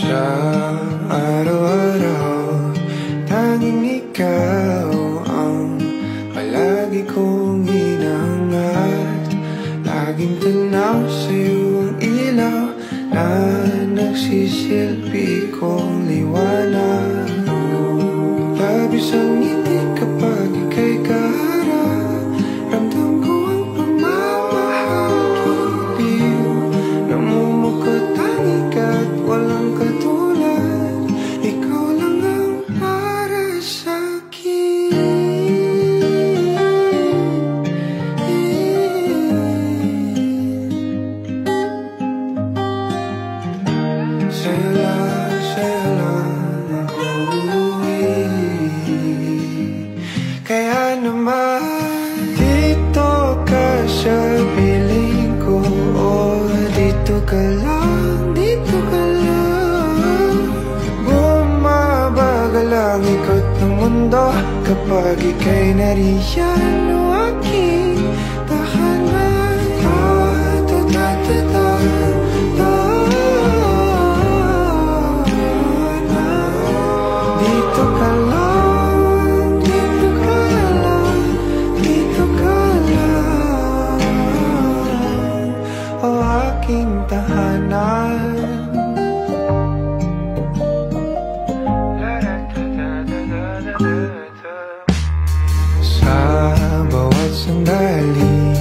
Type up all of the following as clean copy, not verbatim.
Sa araw-araw, tanging ikaw ang palagi kong hinahangad. Laging tanaw sa'yo ang ilaw na nagsisilbi kong liwanag. Labis ang ngiti kapag ika'y kaharap. Ramdam ko ang pagmamahal-giliw. Namumukot tanging ka't walang katulad. Ikaw lang ang para sa'kin. Sa'yo lang ako uuwi. Kaya naman dito ka sa piling ko. Oh, dito ka lang, dito ka lang. Bumabagal ang ikot ng mundo kapag ika'y nariyan. O aking tahanan. Dito ka lang, dito ka lang, dito ka lang. O aking tahanan. Sa bawat sandali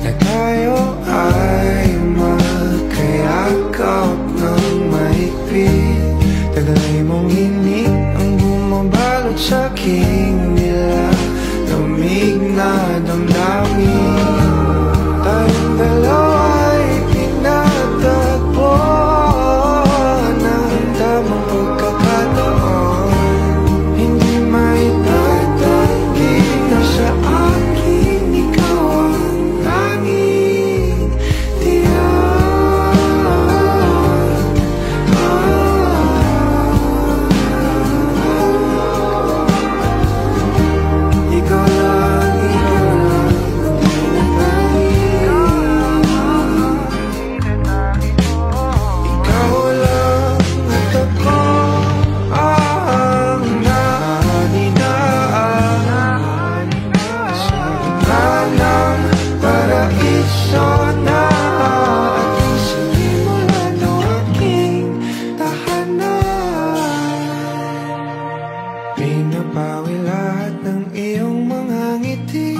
na tayo ay magkayakap ng mahigpit. Tagalay mong hinig ang bumabalot sa'king nilalamig na damdamin. Tayong dalawa'y pinatagpo ng tamang pagkakataon. Hindi maitatanggi na sa akin ikaw ang tanging tiyak. Ikaw lang ang pinatanggi. Ikaw lang at ako ang naninaan sa gitna ng paraiso na ating sinimulan o aking tahanan. Pinapawi lahat ng iyong mga ngiti,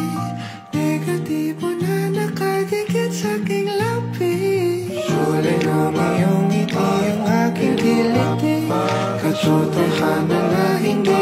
negatibo na nakadikit sa aking labi. Kulay ng iyong ngiti ang aking kiliti, katotohanan na hindi